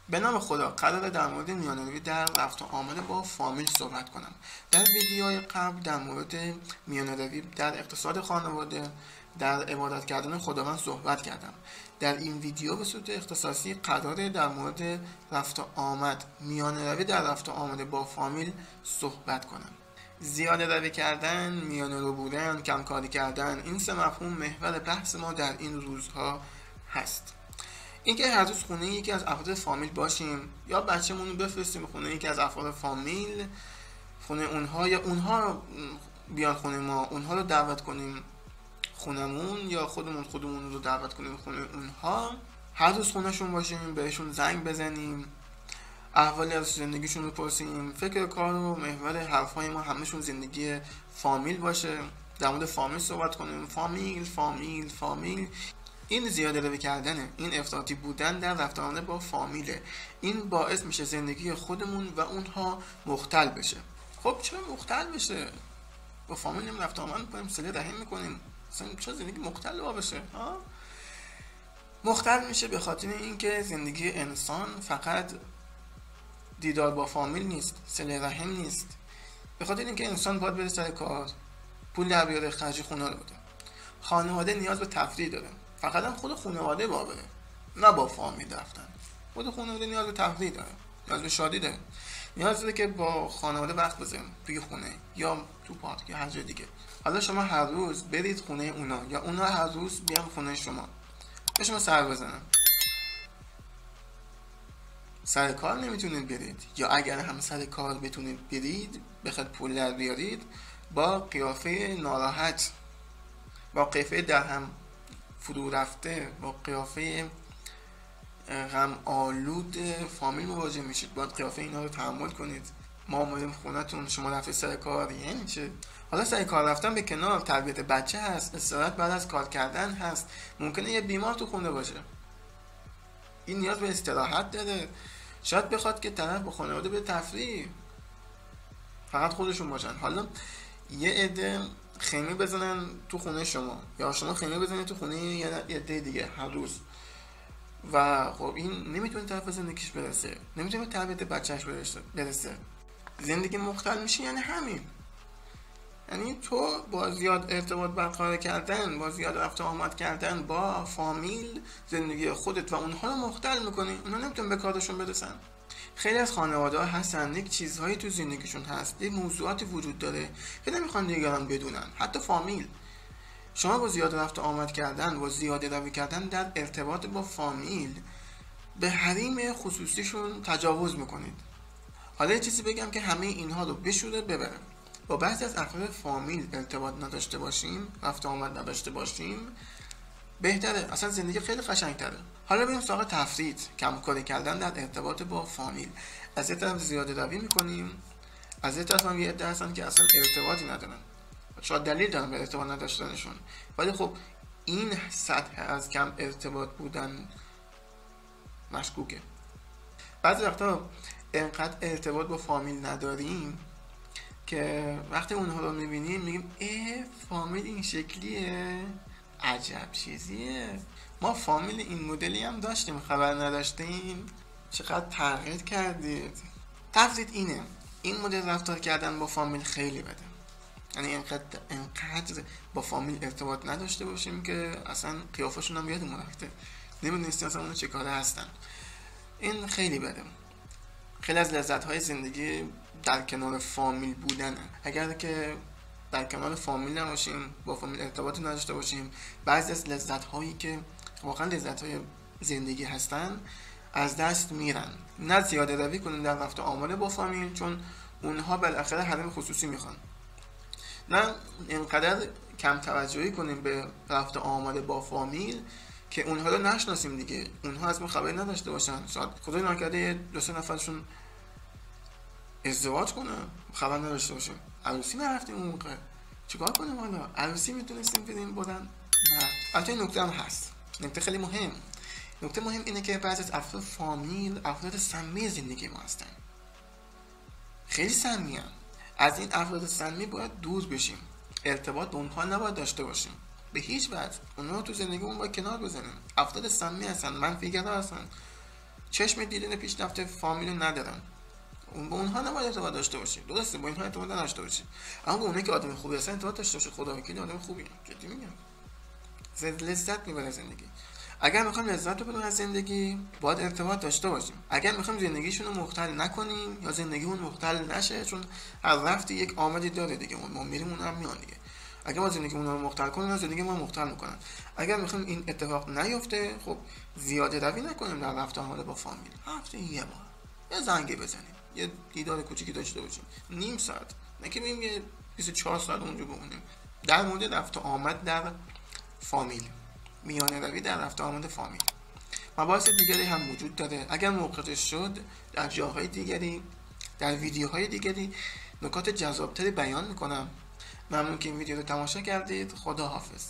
به نام خدا قراره در مورد میانه‌روی در رفت و آمد با فامیل صحبت کنم. در ویدیوهای قبل در مورد میانه‌روی در اقتصاد خانواده در عبادت کردن خداوند صحبت کردم. در این ویدیو به صورت اختصاصی قراره در مورد رفت و آمد میانه‌روی در رفت و آمد با فامیل صحبت کنم. زیاده روی کردن، میانه‌رو بودن، کمکاری کردن، این سه مفهوم محور بحث ما در این روزها هست. اینکه هر روز خونه یکی از افراد فامیل باشیم یا بچه‌مون رو بفرستیم خونه یکی از افراد فامیل، خونه اونها، یا اونها بیان خونه ما، اونها رو دعوت کنیم خونمون، یا خودمون رو دعوت کنیم خونه اونها، هر روز خونهشون باشیم، بهشون زنگ بزنیم، احوالی از زندگیشون رو بپرسیم، فکر کار و محور حرفای ما همشون زندگی فامیل باشه، در مورد فامیل صحبت کنیم، فامیل. این زیاده روی کردنه، این افراطی بودن در رفت آمد با فامیله. این باعث میشه زندگی خودمون و اونها مختل بشه. خب چرا مختل بشه؟ با فامیل نمی رفت آمد میکنیم، صله رحم میکنیم، چرا زندگی مختل با بشه؟ مختل میشه به خاطر اینکه زندگی انسان فقط دیدار با فامیل نیست، صله رحم نیست. به خاطر اینکه انسان باید بره سر کار، پول در بیاره، خرج خونه رو بده. خانواده نیاز به تفریح داره، فقط هم خود خانواده با بره، نه با فامیل رفتن. خود خانواده نیاز به تفریح داره، نیاز به شادی داره، نیاز داره که با خانواده وقت بذاریم توی خونه یا تو پارک یا هر جای دیگه. حالا شما هر روز برید خونه اونا یا اونا هر روز بیان خونه شما، به شما سر بزنن، سر کار نمیتونید برید، یا اگر هم سر کار بتونید برید بخواد پول در بیارید، با قیافه ناراحت، با قیافه در هم فرو رفته، با قیافه غم آلود فامیل مواجه میشید. باید قیافه اینا رو تحمل کنید. ما اومدیم خونتون، شما رفتید سر کار، یعنی چه؟ حالا سر کار رفتن به کنار، تربیت بچه هست، استراحت بعد از کار کردن هست، ممکنه یه بیمار تو خونه باشه، این نیاز به استراحت داره. شاید بخواد که طرف با خانواده به تفریح، فقط خودشون باشن. حالا یه عده خیمه بزنن تو خونه شما، یا شما خیمه بزنید تو خونه یه عده دیگه هر روز، و خب این نمیتونه طرف زندگیش برسه، نمیتونه تربیت بچهش برسه. زندگی مختل میشه یعنی همین، یعنی تو با زیاد ارتباط برقرار کردن، با زیاد رفت آمد کردن با فامیل، زندگی خودت و اونها رو مختل میکنی. اونها نمیتونن به کارشون برسن. خیلی از خانواده ها هستن یک چیزهایی تو زندگیشون هست، یک موضوعاتی وجود داره که نمیخوان دیگران بدونن، حتی فامیل. شما با زیاد رفت آمد کردن، با زیاده روی کردن در ارتباط با فامیل، به حریم خصوصیشون تجاوز میکنید. حالا یه چیزی بگم که همه اینها رو بشوره ببره. با بعضی از افراد فامیل ارتباط نداشته باشیم، رفت آمد نداشته باشیم، بهتره، اصلا زندگی خیلی قشنگ‌تره. حالا بریم سراغ تفرید، کمکاری کردن در ارتباط با فامیل. از یه طرف زیاده روی میکنیم، از یه طرف هم یه عده هستن که اصلا ارتباطی ندارن، شاید دلیل دارن به ارتباط نداشتنشون، ولی خب این سطح از کم ارتباط بودن مشکوکه. بعضی وقتا اینقدر ارتباط با فامیل نداریم که وقتی اونها رو میبینیم میگیم فامیل این شکلیه، عجب چیزیه، ما فامیل این مدلی هم داشتیم خبر نداشتیم، چقدر تغییر کردید. تفرید اینه، این مدل رفتار کردن با فامیل خیلی بده. یعنی اینقدر با فامیل ارتباط نداشته باشیم که اصلا قیافشون هم یادمون رفته، نمیدونستیم اصلا اون چه کاره هستن. این خیلی بده. خیلی از لذت‌های زندگی در کنار فامیل بودنه. اگر که در کنار فامیل نباشیم، با فامیل ارتباطی نداشته باشیم، بعضی از لذت‌هایی که واقعا لذت‌های زندگی هستن از دست میرن. نه زیاده روی کنیم در رفت آمد با فامیل، چون اونها بالاخره حریم خصوصی میخوان. نه اینقدر کم توجهی کنیم به رفت آمد با فامیل که اونها رو نشناسیم دیگه، اونها از ما خبری نداشته باشن. شاید خدای نکرده دو سه نفرشون ازدواج کنن، خبر نداشته باشیم. عروسی نرفتیم اون موقع، چیکار کنیم حالا؟ عروسی میتونستیم بریم بودن؟ نه. البته این نکته هم هست، نکته خیلی مهم. نکته مهم اینه که بعضی از افراد فامیل افراد سمی زندگی ما هستن، خیلی سمی هم. از این افراد سمی باید دور بشیم، ارتباط با اونها نباید داشته باشیم به هیچ وجه. اونها تو زندگیمون باید کنار بزنیم. افراد سمی هستن، منفی‌گرا هستن، چشم دیدن پیشرفت فامیل رو ندارن، اون با اونها نباید ارتباط داشته باشی. درسته با اینها ارتباط داشته باشی، اما با اونایی که آدم خوبی هستن ارتباط داشته باشی. خدا وکیلی آدم خوبی، جدی میگم، لذت میبره زندگی. اگر میخوایم لذت ببریم از زندگی باید ارتباط داشته باشیم. اگر میخوایم زندگیشون رو مختل نکنیم یا زندگیمون مختل نشه، چون هر رفتی یک عاملی داره دیگه، ما میریم اون هم میان دیگه. اگر ما زندگیمون رو مختل کنیم زندگیمون رو مختل میکنن. اگر میخوایم این اتفاق نیفته، خب زیاده روی نکنیم در رفتارها با فامیل. هفته یه بار یه زنگ بزنیم، یه دیدار کوچیکی داشته باشیم، نیم ساعت، نه که بریم یه 24 ساعت اونجا بمونیم. در مورد رفت و آمد در فامیل، میانه روی در رفت آمد فامیل، مباحث دیگری هم وجود داره. اگر موقعش شد در جاهای دیگری، در ویدیوهای دیگری نکات جذابتری بیان میکنم. ممنون که این ویدیو رو تماشا کردید. خدا حافظ.